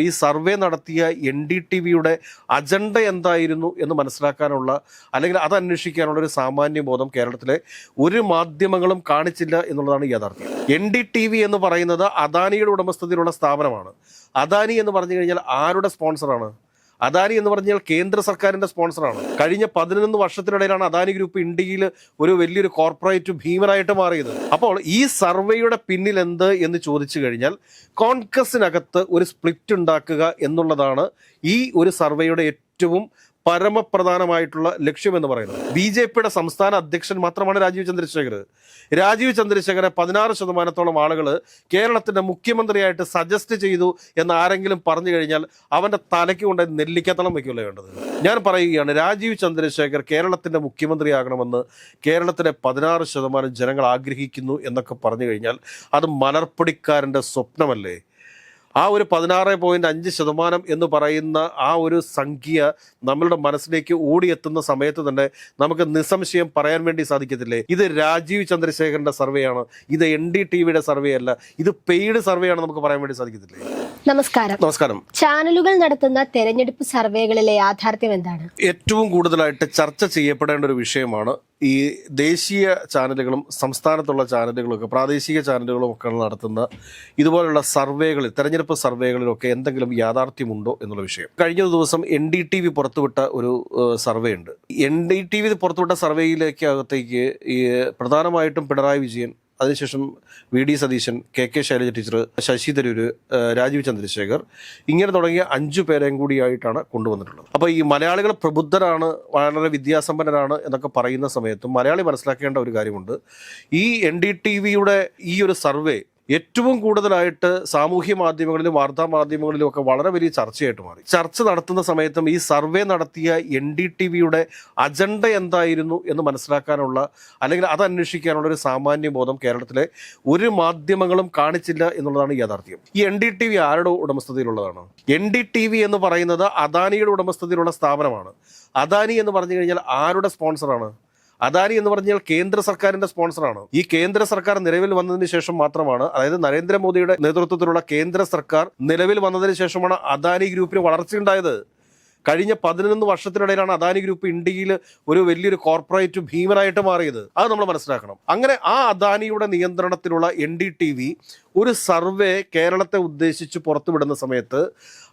ഈ സർവേ നടത്തിയ NDTVയുടെ അജണ്ട എന്തായിരുന്നു എന്ന് മനസ്സിലാക്കാനുള്ള അല്ലെങ്കിൽ അത് അന്വേഷിക്കാനുള്ള ഒരു സാമാന്യ ബോധം കേരളത്തിലെ ഒരു മാധ്യമങ്ങളും കാണിച്ചില്ല എന്നുള്ളതാണ് യാഥാർത്ഥ്യം. NDTV എന്ന് പറയുന്നത് അദാനിയുടെ ഉടമസ്ഥതയിലുള്ള സ്ഥാപനമാണ്. അദാനി എന്ന് പറഞ്ഞു കഴിഞ്ഞാൽ ആരുടെ സ്പോൺസറാണ്? അദാനി എന്ന് പറഞ്ഞാൽ കേന്ദ്ര സർക്കാരിന്റെ സ്പോൺസറാണ്. കഴിഞ്ഞ 11 വർഷത്തിനിടയിലാണ് അദാനി ഗ്രൂപ്പ് ഇന്ത്യയിൽ ഒരു വലിയൊരു കോർപ്പറേറ്റ് ഭീമനായിട്ട് മാറിയത്. അപ്പോൾ ഈ സർവേയുടെ പിന്നിൽ എന്ത് എന്ന് ചോദിച്ചു കഴിഞ്ഞാൽ കോൺഗ്രസിനകത്ത് ഒരു സ്പ്ലിറ്റ് ഉണ്ടാക്കുക എന്നുള്ളതാണ് ഈ ഒരു സർവേയുടെ ഏറ്റവും പരമപ്രധാനമായിട്ടുള്ള ലക്ഷ്യമെന്ന് പറയുന്നത്. BJPയുടെ സംസ്ഥാന അധ്യക്ഷൻ മാത്രമാണ് രാജീവ് ചന്ദ്രശേഖർ. രാജീവ് ചന്ദ്രശേഖരെ 16% ആളുകൾ കേരളത്തിന്റെ മുഖ്യമന്ത്രിയായിട്ട് സജസ്റ്റ് ചെയ്തു എന്ന് ആരെങ്കിലും പറഞ്ഞു കഴിഞ്ഞാൽ അവന്റെ തലയ്ക്ക് കൊണ്ട് നെല്ലിക്കത്തളം വയ്ക്കുകയല്ലേ വേണ്ടത്. ഞാൻ പറയുകയാണ്, രാജീവ് ചന്ദ്രശേഖർ കേരളത്തിന്റെ മുഖ്യമന്ത്രിയാകണമെന്ന് കേരളത്തിലെ 16% ജനങ്ങൾ ആഗ്രഹിക്കുന്നു എന്നൊക്കെ പറഞ്ഞു കഴിഞ്ഞാൽ അത് മലർപ്പൊടിക്കാരന്റെ സ്വപ്നമല്ലേ? ആ ഒരു 16.5% എന്ന് പറയുന്ന ആ ഒരു സംഖ്യ നമ്മളുടെ മനസ്സിലേക്ക് ഓടിയെത്തുന്ന സമയത്ത് തന്നെ നമുക്ക് നിസ്സംശയം പറയാൻ വേണ്ടി സാധിക്കത്തില്ലേ, ഇത് രാജീവ് ചന്ദ്രശേഖരന്റെ സർവേയാണ്, ഇത് NDTVയുടെ സർവേ അല്ല, ഇത് പെയ്ഡ് സർവേ ആണ് നമുക്ക് പറയാൻ വേണ്ടി സാധിക്കത്തില്ലേ? നമസ്കാരം. ചാനലുകൾ നടത്തുന്ന തെരഞ്ഞെടുപ്പ് സർവേകളിലെ യാഥാർത്ഥ്യം എന്താണ്? ഏറ്റവും കൂടുതലായിട്ട് ചർച്ച ചെയ്യപ്പെടേണ്ട ഒരു വിഷയമാണ് ഈ ദേശീയ ചാനലുകളും സംസ്ഥാനത്തുള്ള ചാനലുകളൊക്കെ പ്രാദേശിക ചാനലുകളും ഒക്കെ നടത്തുന്ന ഇതുപോലുള്ള സർവേകളിൽ, തെരഞ്ഞെടുപ്പ് സർവേകളിലൊക്കെ എന്തെങ്കിലും യാഥാർത്ഥ്യമുണ്ടോ എന്നുള്ള വിഷയം. കഴിഞ്ഞ ദിവസം NDTV പുറത്തുവിട്ട ഒരു സർവേ ഉണ്ട്. NDTV പുറത്തുവിട്ട സർവേയിലേക്കകത്തേക്ക് ഈ പ്രധാനമായിട്ടും പിണറായി വിജയൻ, അതിനുശേഷം VD Satheesan, KK Shailaja teacher, Shashi Tharoor, Rajeev Chandrasekhar, ഇങ്ങനെ തുടങ്ങിയ 5 പേരെയും കൂടിയായിട്ടാണ് കൊണ്ടുവന്നിട്ടുള്ളത്. അപ്പോൾ ഈ മലയാളികൾ പ്രബുദ്ധരാണ്, വളരെ വിദ്യാസമ്പന്നരാണ് എന്നൊക്കെ പറയുന്ന സമയത്തും മലയാളി മനസ്സിലാക്കേണ്ട ഒരു കാര്യമുണ്ട്. ഈ NDTVയുടെ ഈ ഒരു സർവേ ഏറ്റവും കൂടുതലായിട്ട് സാമൂഹ്യ മാധ്യമങ്ങളിലും വാർത്താ മാധ്യമങ്ങളിലും ഒക്കെ വളരെ വലിയ ചർച്ചയായിട്ട് മാറി. ചർച്ച നടത്തുന്ന സമയത്തും ഈ സർവേ നടത്തിയ NDTVയുടെ അജണ്ട എന്തായിരുന്നു എന്ന് മനസ്സിലാക്കാനുള്ള അല്ലെങ്കിൽ അത് അന്വേഷിക്കാനുള്ള ഒരു സാമാന്യ ബോധം കേരളത്തിലെ ഒരു മാധ്യമങ്ങളും കാണിച്ചില്ല എന്നുള്ളതാണ് യാഥാർത്ഥ്യം. ഈ NDTV ആരുടെ ഉടമസ്ഥതയിലുള്ളതാണ്? NDTV എന്ന് പറയുന്നത് അദാനിയുടെ ഉടമസ്ഥതയിലുള്ള സ്ഥാപനമാണ്. അദാനി എന്ന് പറഞ്ഞു കഴിഞ്ഞാൽ ആരുടെ സ്പോൺസറാണ്? അദാനി എന്ന് പറഞ്ഞാൽ കേന്ദ്ര സർക്കാരിന്റെ സ്പോൺസറാണ്. ഈ കേന്ദ്ര സർക്കാർ നിലവിൽ വന്നതിന് ശേഷം മാത്രമാണ്, അതായത് നരേന്ദ്രമോദിയുടെ നേതൃത്വത്തിലുള്ള കേന്ദ്ര സർക്കാർ നിലവിൽ വന്നതിന് ശേഷമാണ് അദാനി ഗ്രൂപ്പിന് വളർച്ചയുണ്ടായത്. കഴിഞ്ഞ 11 വർഷത്തിനിടയിലാണ് അദാനി ഗ്രൂപ്പ് ഇന്ത്യയിൽ ഒരു വലിയൊരു കോർപ്പറേറ്റ് ഭീമനായിട്ട് മാറിയത്. അത് നമ്മൾ മനസ്സിലാക്കണം. അങ്ങനെ ആ അദാനിയുടെ നിയന്ത്രണത്തിലുള്ള NDTV ഒരു സർവേ കേരളത്തെ ഉദ്ദേശിച്ച് പുറത്തുവിടുന്ന സമയത്ത്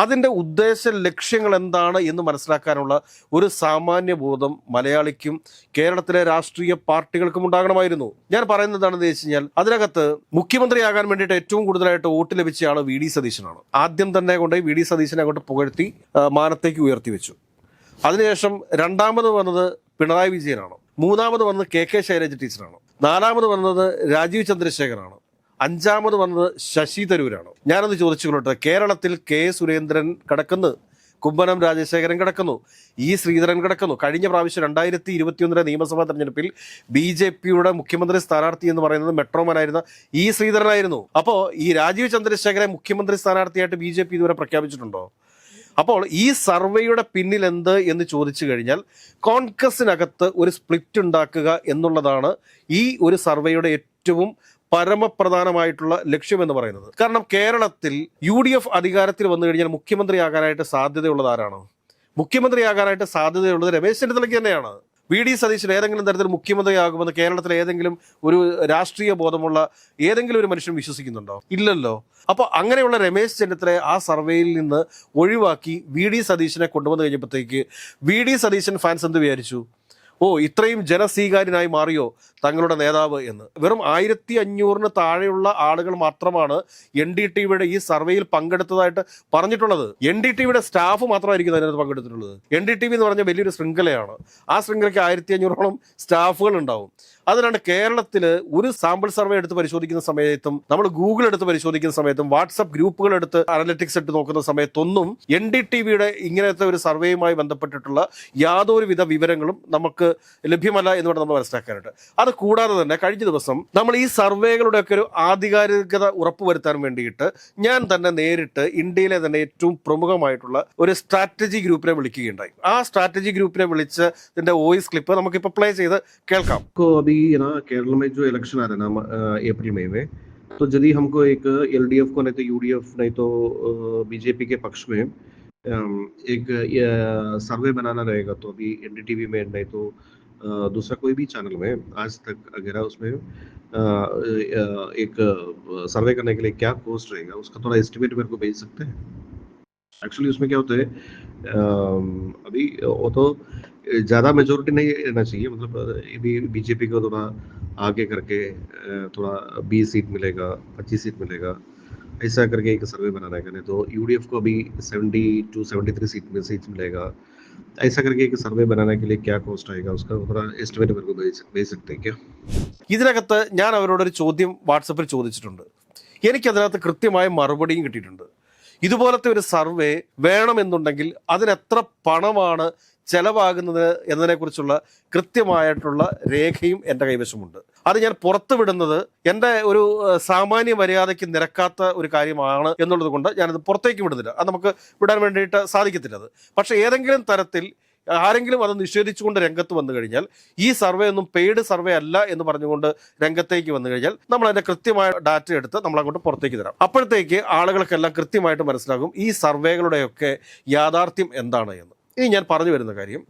അതിൻ്റെ ഉദ്ദേശ ലക്ഷ്യങ്ങൾ എന്താണ് എന്ന് മനസ്സിലാക്കാനുള്ള ഒരു സാമാന്യ ബോധം മലയാളിക്കും കേരളത്തിലെ രാഷ്ട്രീയ പാർട്ടികൾക്കും ഉണ്ടാകണമായിരുന്നു. ഞാൻ പറയുന്നത് എന്താണെന്ന് വെച്ച് കഴിഞ്ഞാൽ, അതിനകത്ത് മുഖ്യമന്ത്രിയാകാൻ വേണ്ടിയിട്ട് ഏറ്റവും കൂടുതലായിട്ട് വോട്ട് ലഭിച്ച ആൾ VD സതീശനാണ്. ആദ്യം തന്നെ കൊണ്ടുപോയി VD സതീശനെ അങ്ങോട്ട് പുകഴ്ത്തി മാനത്തേക്ക് ഉയർത്തി വെച്ചു. അതിനുശേഷം രണ്ടാമത് വന്നത് പിണറായി വിജയനാണ്. മൂന്നാമത് വന്നത് KK ശൈലജ ടീച്ചറാണ്. നാലാമത് വന്നത് രാജീവ് ചന്ദ്രശേഖറാണ്. അഞ്ചാമത് വന്നത് ശശി തരൂരാണ്. ഞാനത് ചോദിച്ചുകൊള്ളട്ടെ, കേരളത്തിൽ K സുരേന്ദ്രൻ കിടക്കുന്നു, കുമ്മനം രാജശേഖരൻ കിടക്കുന്നു, ശ്രീധരൻ കിടക്കുന്നു. കഴിഞ്ഞ പ്രാവശ്യം 2021 നിയമസഭാ തെരഞ്ഞെടുപ്പിൽ BJPയുടെ മുഖ്യമന്ത്രി സ്ഥാനാർത്ഥി എന്ന് പറയുന്നത് മെട്രോമാനായിരുന്ന ശ്രീധരനായിരുന്നു. അപ്പോൾ ഈ രാജീവ് ചന്ദ്രശേഖരെ മുഖ്യമന്ത്രി സ്ഥാനാർത്ഥിയായിട്ട് BJP ഇതുവരെ പ്രഖ്യാപിച്ചിട്ടുണ്ടോ? അപ്പോൾ ഈ സർവേയുടെ പിന്നിൽ എന്ത് എന്ന് ചോദിച്ചു കഴിഞ്ഞാൽ കോൺഗ്രസിനകത്ത് ഒരു സ്പ്ലിറ്റ് ഉണ്ടാക്കുക എന്നുള്ളതാണ് ഈ ഒരു സർവേയുടെ ഏറ്റവും പരമപ്രധാനമായിട്ടുള്ള ലക്ഷ്യമെന്ന് പറയുന്നത്. കാരണം കേരളത്തിൽ UDF അധികാരത്തിൽ വന്നു കഴിഞ്ഞാൽ മുഖ്യമന്ത്രിയാകാനായിട്ട് സാധ്യതയുള്ളത് ആരാണ്? മുഖ്യമന്ത്രിയാകാനായിട്ട് സാധ്യതയുള്ളത് രമേശ് ചെന്നിത്തലയ്ക്ക് തന്നെയാണ്. VD സതീശൻ ഏതെങ്കിലും തരത്തിൽ മുഖ്യമന്ത്രിയാകുമെന്ന് കേരളത്തിലെ ഏതെങ്കിലും ഒരു രാഷ്ട്രീയ ബോധമുള്ള ഏതെങ്കിലും ഒരു മനുഷ്യൻ വിശ്വസിക്കുന്നുണ്ടോ? ഇല്ലല്ലോ. അപ്പോൾ അങ്ങനെയുള്ള രമേശ് ചെന്നിത്തലയെ ആ സർവേയിൽ നിന്ന് ഒഴിവാക്കി VD സതീശനെ കൊണ്ടുവന്നു കഴിഞ്ഞപ്പോഴത്തേക്ക് VD സതീശൻ ഫാൻസ് എന്ത് വിചാരിച്ചു? ഇത്രയും ജനസ്വീകാര്യനായി മാറിയോ തങ്ങളുടെ നേതാവ് എന്ന്. വെറും 1500 താഴെയുള്ള ആളുകൾ മാത്രമാണ് NDTVയുടെ ഈ സർവേയിൽ പങ്കെടുത്തതായിട്ട് പറഞ്ഞിട്ടുള്ളത്. NDTVയുടെ സ്റ്റാഫ് മാത്രമായിരിക്കും അതിനകത്ത് പങ്കെടുത്തിട്ടുള്ളത്. NDTV എന്ന് പറഞ്ഞാൽ വലിയൊരു ശൃംഖലയാണ്. ആ ശൃംഖലയ്ക്ക് 1500ഓളം സ്റ്റാഫുകൾ ഉണ്ടാവും. അതിനാണ് കേരളത്തിൽ ഒരു സാമ്പിൾ സർവേ എടുത്ത് പരിശോധിക്കുന്ന സമയത്തും, നമ്മൾ ഗൂഗിൾ എടുത്ത് പരിശോധിക്കുന്ന സമയത്തും, വാട്സപ്പ് ഗ്രൂപ്പുകൾ എടുത്ത് അനലിറ്റിക്സ് എടുത്ത് നോക്കുന്ന സമയത്തൊന്നും NDTVയുടെ ഇങ്ങനത്തെ ഒരു സർവേയുമായി ബന്ധപ്പെട്ടിട്ടുള്ള യാതൊരുവിധ വിവരങ്ങളും നമുക്ക് ലഭ്യമല്ല എന്നുകൊണ്ട് നമ്മൾ മനസ്സിലാക്കാനായിട്ട്. അത് കൂടാതെ തന്നെ കഴിഞ്ഞ ദിവസം നമ്മൾ ഈ സർവേകളുടെയൊക്കെ ഒരു ആധികാരികത ഉറപ്പുവരുത്താൻ വേണ്ടിയിട്ട് ഞാൻ തന്നെ നേരിട്ട് ഇന്ത്യയിലെ തന്നെ ഏറ്റവും പ്രമുഖമായിട്ടുള്ള ഒരു സ്ട്രാറ്റജി ഗ്രൂപ്പിനെ വിളിക്കുകയുണ്ടായി. ആ സ്ട്രാറ്റജി ഗ്രൂപ്പിനെ വിളിച്ചതിന്റെ വോയിസ് ക്ലിപ്പ് നമുക്കിപ്പോൾ പ്ലേ ചെയ്ത് കേൾക്കാം. अभी ना केरल में जो इलेक्शन आ रहे हैं ना अप्रैल मई में, तो यदि हमको एक एलडीएफ को नहीं तो यूडीएफ नहीं तो बीजेपी के पक्ष में एक सर्वे बनाना रहेगा, तो अभी एनडीटीवी में नहीं तो दूसरा कोई भी चैनल में आज तक अगर उसमें एक सर्वे करने के लिए क्या कॉस्ट रहेगा उसका थोड़ा एस्टिमेट मेरे को भेज सकते हैं। एक्चुअली उसमें क्या होता है, अभी वो तो ज़्यादा मेजोरिटी नहीं रहना चाहिए, मतलब अभी बीजेपी को थोड़ा आगे करके थोड़ा 20 सीट मिलेगा, 25 सीट मिलेगा, ऐसा करके एक सर्वे बनाना है। कहने तो यूडीएफ को अभी 70 to 73 सीट मिलेगा, ऐसा करके एक സർവേ बनाने के लिए क्या कॉस्ट आएगा उसका थोड़ा एस्टिमेट मेरे को भेज सकते हैं क्या? ഇതിനകത്ത് ഞാൻ അവരോടൊരു ചോദ്യം വാട്സപ്പിൽ ചോദിച്ചിട്ടുണ്ട്. എനിക്കതിനകത്ത് കൃത്യമായ മറുപടിയും കിട്ടിയിട്ടുണ്ട്. ഇതുപോലത്തെ ഒരു സർവേ വേണമെന്നുണ്ടെങ്കിൽ അതിനെത്ര പണമാണ് ചെലവാകുന്നത് എന്നതിനെക്കുറിച്ചുള്ള കൃത്യമായിട്ടുള്ള രേഖയും എൻ്റെ കൈവശമുണ്ട്. അത് ഞാൻ പുറത്തു വിടുന്നത് എൻ്റെ ഒരു സാമാന്യ മര്യാദയ്ക്ക് നിരക്കാത്ത ഒരു കാര്യമാണ് എന്നുള്ളത് കൊണ്ട് ഞാനത് പുറത്തേക്ക് വിടുന്നില്ല. അത് നമുക്ക് വിടാൻ വേണ്ടിയിട്ട് സാധിക്കത്തില്ല. അത് പക്ഷേ ഏതെങ്കിലും തരത്തിൽ ആരെങ്കിലും അത് നിഷേധിച്ചുകൊണ്ട് രംഗത്ത് വന്നു കഴിഞ്ഞാൽ, ഈ സർവേ ഒന്നും പെയ്ഡ് സർവേ അല്ല എന്ന് പറഞ്ഞുകൊണ്ട് രംഗത്തേക്ക് വന്നു കഴിഞ്ഞാൽ, നമ്മൾ അതിന്റെ കൃത്യമായ ഡാറ്റ എടുത്ത് നമ്മൾ അങ്ങോട്ട് പുറത്തേക്ക് തരാം. അപ്പോഴത്തേക്ക് ആളുകൾക്കെല്ലാം കൃത്യമായിട്ട് മനസ്സിലാകും ഈ സർവേകളുടെയൊക്കെ യാഥാർത്ഥ്യം എന്താണ് എന്ന്. ഇനി ഞാൻ പറഞ്ഞു വരുന്ന കാര്യം,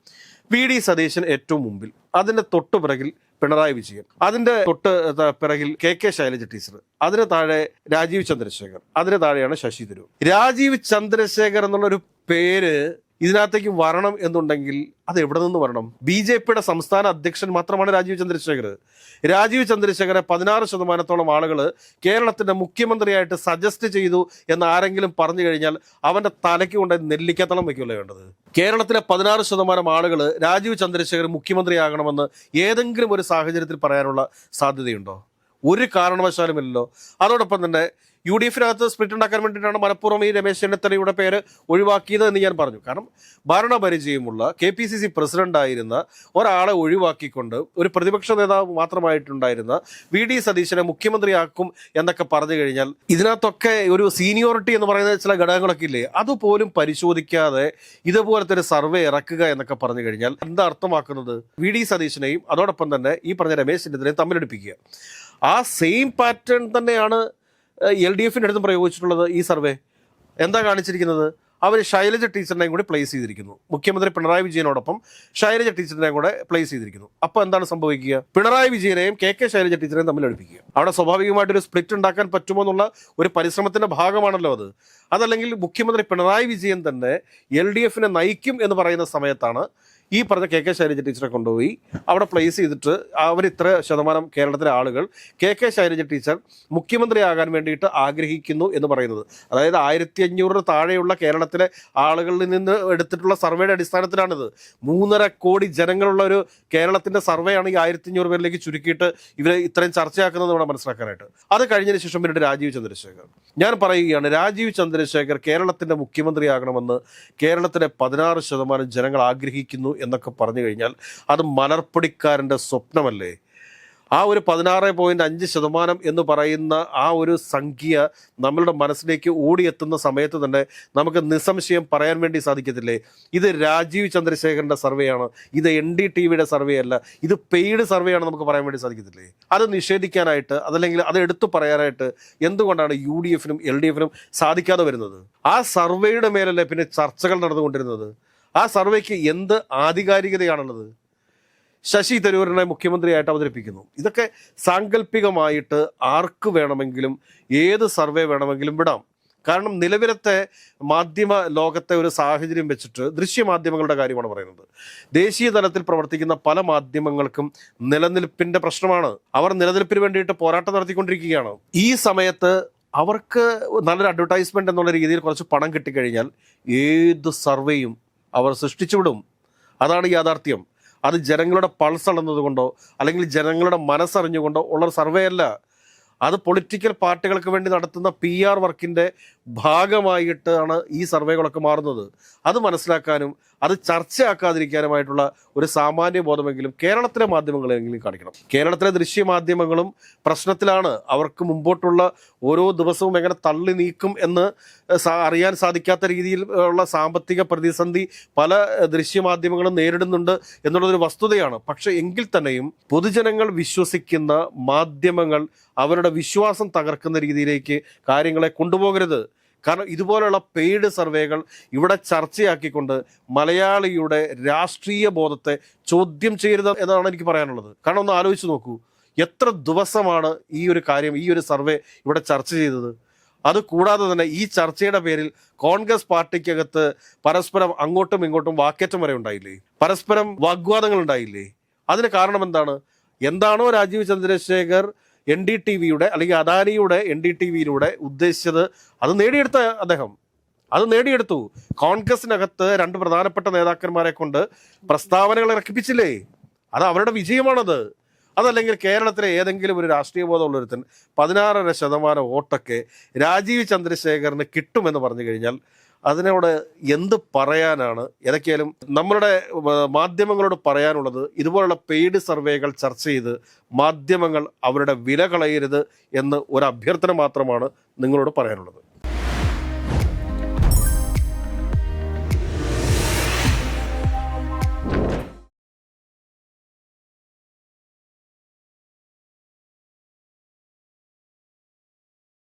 വി.ഡി. സതീശൻ ഏറ്റവും മുമ്പിൽ, അതിന്റെ തൊട്ടു പിറകിൽ പിണറായി വിജയൻ, അതിന്റെ തൊട്ട് പിറകിൽ കെ ശൈലജ ടീച്ചർ, അതിന് താഴെ രാജീവ് ചന്ദ്രശേഖർ, അതിന് താഴെയാണ് ശശി തരൂർ. രാജീവ് ചന്ദ്രശേഖർ എന്നുള്ളൊരു പേര് ഇതിനകത്തേക്ക് വരണം എന്നുണ്ടെങ്കിൽ അത് എവിടെ നിന്ന് വരണം? ബി.ജെ.പിയുടെ സംസ്ഥാന അധ്യക്ഷൻ മാത്രമാണ് രാജീവ് ചന്ദ്രശേഖർ. രാജീവ് ചന്ദ്രശേഖരെ 16% ആളുകൾ കേരളത്തിന്റെ മുഖ്യമന്ത്രിയായിട്ട് സജസ്റ്റ് ചെയ്തു എന്ന് ആരെങ്കിലും പറഞ്ഞു കഴിഞ്ഞാൽ അവന്റെ തലയ്ക്ക് കൊണ്ട് നെല്ലിക്കത്തളം വയ്ക്കുമല്ലോ വേണ്ടത്. കേരളത്തിലെ 16% ആളുകൾ രാജീവ് ചന്ദ്രശേഖർ മുഖ്യമന്ത്രിയാകണമെന്ന് ഏതെങ്കിലും ഒരു സാഹചര്യത്തിൽ പറയാനുള്ള സാധ്യതയുണ്ടോ? ഒരു കാരണവശാലുമില്ലല്ലോ. അതോടൊപ്പം തന്നെ UDF-നകത്ത് സ്പ്ലിറ്റ് ഉണ്ടാക്കാൻ വേണ്ടിയിട്ടാണ് മനഃപൂർവ്വം ഈ രമേശ് ചെന്നിത്തലയുടെ പേര് ഒഴിവാക്കിയത് എന്ന് ഞാൻ പറഞ്ഞു. കാരണം ഭരണപരിചയമുള്ള KPCC പ്രസിഡന്റായിരുന്ന ഒരാളെ ഒഴിവാക്കിക്കൊണ്ട് ഒരു പ്രതിപക്ഷ നേതാവ് മാത്രമായിട്ടുണ്ടായിരുന്ന വി.ഡി. സതീശനെ മുഖ്യമന്ത്രിയാക്കും എന്നൊക്കെ പറഞ്ഞു കഴിഞ്ഞാൽ, ഇതിനകത്തൊക്കെ ഒരു സീനിയോറിറ്റി എന്ന് പറയുന്ന ചില ഘടകങ്ങളൊക്കെ ഇല്ലേ, അതുപോലും പരിശോധിക്കാതെ ഇതുപോലത്തെ ഒരു സർവേ ഇറക്കുക എന്നൊക്കെ പറഞ്ഞു കഴിഞ്ഞാൽ എന്താ അർത്ഥമാക്കുന്നത്? വി.ഡി. സതീശനെയും അതോടൊപ്പം തന്നെ ഈ പറഞ്ഞ രമേശ് ചെന്നിത്തലയും തമ്മിലടിപ്പിക്കുക. ആ സെയിം പാറ്റേൺ തന്നെയാണ് LDF-ന്റെ അടുത്തും പ്രയോഗിച്ചിട്ടുള്ളത്. ഈ സർവേ എന്താ കാണിച്ചിരിക്കുന്നത്? അവർ ശൈലജ ടീച്ചറിനെയും കൂടി പ്ലേസ് ചെയ്തിരിക്കുന്നു. മുഖ്യമന്ത്രി പിണറായി വിജയനോടൊപ്പം ശൈലജ ടീച്ചറിനെയും കൂടെ പ്ലേസ് ചെയ്തിരിക്കുന്നു. അപ്പോൾ എന്താണ് സംഭവിക്കുക? പിണറായി വിജയനെയും കെ ശൈലജ ടീച്ചറെയും തമ്മിൽ അടുപ്പിക്കുക. അവിടെ സ്വാഭാവികമായിട്ടൊരു സ്പ്ലിറ്റ് ഉണ്ടാക്കാൻ പറ്റുമോ എന്നുള്ള ഒരു പരിശ്രമത്തിന്റെ ഭാഗമാണല്ലോ അത്. അതല്ലെങ്കിൽ മുഖ്യമന്ത്രി പിണറായി വിജയൻ തന്നെ LDF-നെ നയിക്കും എന്ന് പറയുന്ന സമയത്താണ് ഈ പറഞ്ഞ കെ ശൈലജ ടീച്ചറെ കൊണ്ടുപോയി അവിടെ പ്ലേസ് ചെയ്തിട്ട് അവർ ഇത്ര ശതമാനം കേരളത്തിലെ ആളുകൾ കെ ശൈലജ ടീച്ചർ മുഖ്യമന്ത്രിയാകാൻ വേണ്ടിയിട്ട് ആഗ്രഹിക്കുന്നു എന്ന് പറയുന്നത്. അതായത് 1500 താഴെയുള്ള കേരളത്തിലെ ആളുകളിൽ നിന്ന് എടുത്തിട്ടുള്ള സർവേയുടെ അടിസ്ഥാനത്തിലാണിത്. 3.5 കോടി ജനങ്ങളുള്ള ഒരു കേരളത്തിന്റെ സർവേയാണ് ഈ 1500 പേരിലേക്ക് ചുരുക്കിയിട്ട് ഇവർ ഇത്രയും ചർച്ചയാക്കുന്നത് ഇവിടെ മനസ്സിലാക്കാനായിട്ട്. അത് കഴിഞ്ഞതിന് ശേഷം പിന്നീട് രാജീവ് ചന്ദ്രശേഖർ. ഞാൻ പറയുകയാണ്, രാജീവ് ചന്ദ്രശേഖർ കേരളത്തിന്റെ മുഖ്യമന്ത്രിയാകണമെന്ന് കേരളത്തിലെ 16% ജനങ്ങൾ ആഗ്രഹിക്കുന്നു എന്നൊക്കെ പറഞ്ഞു കഴിഞ്ഞാൽ അത് മലർപ്പൊടിക്കാരൻ്റെ സ്വപ്നമല്ലേ? ആ ഒരു 16.5% എന്ന് പറയുന്ന ആ ഒരു സംഖ്യ നമ്മളുടെ മനസ്സിലേക്ക് ഓടിയെത്തുന്ന സമയത്ത് തന്നെ നമുക്ക് നിസ്സംശയം പറയാൻ വേണ്ടി സാധിക്കത്തില്ലേ, ഇത് രാജീവ് ചന്ദ്രശേഖരൻ്റെ സർവേയാണ്, ഇത് NDTV-യുടെ സർവേ അല്ല, ഇത് പെയ്ഡ് സർവേ ആണ് നമുക്ക് പറയാൻ വേണ്ടി സാധിക്കത്തില്ലേ? അത് നിഷേധിക്കാനായിട്ട് അതല്ലെങ്കിൽ അത് എടുത്തു പറയാനായിട്ട് എന്തുകൊണ്ടാണ് UDF-നും LDF-നും സാധിക്കാതെ വരുന്നത്? ആ സർവേയുടെ മേലല്ലേ പിന്നെ ചർച്ചകൾ നടന്നുകൊണ്ടിരുന്നത്? ആ സർവേക്ക് എന്ത് ആധികാരികതയാണുള്ളത്? ശശി തരൂരിനെ മുഖ്യമന്ത്രിയായിട്ട് അവതരിപ്പിക്കുന്നു. ഇതൊക്കെ സാങ്കല്പികമായിട്ട് ആർക്ക് വേണമെങ്കിലും ഏത് സർവേ വേണമെങ്കിലും വിടാം. കാരണം നിലവിലത്തെ മാധ്യമ ലോകത്തെ ഒരു സാഹചര്യം വെച്ചിട്ട് ദൃശ്യമാധ്യമങ്ങളുടെ കാര്യമാണ് പറയുന്നത്. ദേശീയ തലത്തിൽ പ്രവർത്തിക്കുന്ന പല മാധ്യമങ്ങൾക്കും നിലനിൽപ്പിന്റെ പ്രശ്നമാണ്. അവർ നിലനിൽപ്പിന് വേണ്ടിയിട്ട് പോരാട്ടം നടത്തിക്കൊണ്ടിരിക്കുകയാണ്. ഈ സമയത്ത് അവർക്ക് നല്ലൊരു അഡ്വർടൈസ്മെന്റ് എന്നുള്ള രീതിയിൽ കുറച്ച് പണം കിട്ടിക്കഴിഞ്ഞാൽ ഏത് സർവേയും അവർ സൃഷ്ടിച്ചുവിടും. അതാണ് യാഥാർത്ഥ്യം. അത് ജനങ്ങളുടെ പൾസ് അളന്നതുകൊണ്ടോ അല്ലെങ്കിൽ ജനങ്ങളുടെ മനസ്സറിഞ്ഞുകൊണ്ടോ ഉള്ള സർവേ അല്ല. അത് പൊളിറ്റിക്കൽ പാർട്ടികൾക്ക് വേണ്ടി നടത്തുന്ന PR വർക്കിൻ്റെ ഭാഗമായിട്ടാണ് ഈ സർവേകളൊക്കെ മാറുന്നത്. അത് മനസ്സിലാക്കാനും അത് ചർച്ചയാക്കാതിരിക്കാനുമായിട്ടുള്ള ഒരു സാമാന്യ ബോധമെങ്കിലും കേരളത്തിലെ മാധ്യമങ്ങളെങ്കിലും കാണിക്കണം. കേരളത്തിലെ ദൃശ്യമാധ്യമങ്ങളും പ്രശ്നത്തിലാണ്. അവർക്ക് മുമ്പോട്ടുള്ള ഓരോ ദിവസവും എങ്ങനെ തള്ളി നീക്കും എന്ന് അറിയാൻ സാധിക്കാത്ത രീതിയിൽ ഉള്ള സാമ്പത്തിക പ്രതിസന്ധി പല ദൃശ്യമാധ്യമങ്ങളും നേരിടുന്നുണ്ട് എന്നുള്ളതൊരു വസ്തുതയാണ്. പക്ഷെ എങ്കിൽ തന്നെയും പൊതുജനങ്ങൾ വിശ്വസിക്കുന്ന മാധ്യമങ്ങൾ അവരുടെ വിശ്വാസം തകർക്കുന്ന രീതിയിലേക്ക് കാര്യങ്ങളെ കൊണ്ടുപോകരുത്. കാരണം ഇതുപോലുള്ള പെയ്ഡ് സർവേകൾ ഇവിടെ ചർച്ചയാക്കിക്കൊണ്ട് മലയാളിയുടെ രാഷ്ട്രീയ ബോധത്തെ ചോദ്യം ചെയ്യരുത് എന്നാണ് എനിക്ക് പറയാനുള്ളത്. കാരണം ഒന്ന് ആലോചിച്ച് നോക്കൂ, എത്ര ദിവസമാണ് ഈ ഒരു കാര്യം, ഈ ഒരു സർവേ ഇവിടെ ചർച്ച ചെയ്തത്. അത് കൂടാതെ തന്നെ ഈ ചർച്ചയുടെ പേരിൽ കോൺഗ്രസ് പാർട്ടിക്കകത്ത് പരസ്പരം അങ്ങോട്ടും ഇങ്ങോട്ടും വാക്കേറ്റം വരെ ഉണ്ടായില്ലേ, പരസ്പരം വാഗ്വാദങ്ങൾ ഉണ്ടായില്ലേ. അതിന് കാരണം എന്താണോ രാജീവ് ചന്ദ്രശേഖർ NDTVയുടെ അല്ലെങ്കിൽ അദാനിയുടെ NDTVയിലൂടെ ഉദ്ദേശിച്ചത് അത് നേടിയെടുത്ത അദ്ദേഹം അത് നേടിയെടുത്തു. കോൺഗ്രസിനകത്ത് 2 പ്രധാനപ്പെട്ട നേതാക്കന്മാരെ കൊണ്ട് പ്രസ്താവനകൾ ഇറക്കിപ്പിച്ചില്ലേ, അത് അവരുടെ വിജയമാണത്. അതല്ലെങ്കിൽ കേരളത്തിലെ ഏതെങ്കിലും ഒരു രാഷ്ട്രീയ ബോധമുള്ളൊരുത്തൻ 16.5% വോട്ടൊക്കെ രാജീവ് ചന്ദ്രശേഖറിന് കിട്ടുമെന്ന് പറഞ്ഞു കഴിഞ്ഞാൽ അതിനോട് എന്ത് പറയാനാണ്? ഏതൊക്കെയാലും നമ്മളുടെ മാധ്യമങ്ങളോട് പറയാനുള്ളത്, ഇതുപോലുള്ള പെയ്ഡ് സർവേകൾ ചർച്ച ചെയ്ത് മാധ്യമങ്ങൾ അവരുടെ വില കളയരുത് എന്ന് ഒരു അഭ്യർത്ഥന മാത്രമാണ് നിങ്ങളോട് പറയാനുള്ളത്.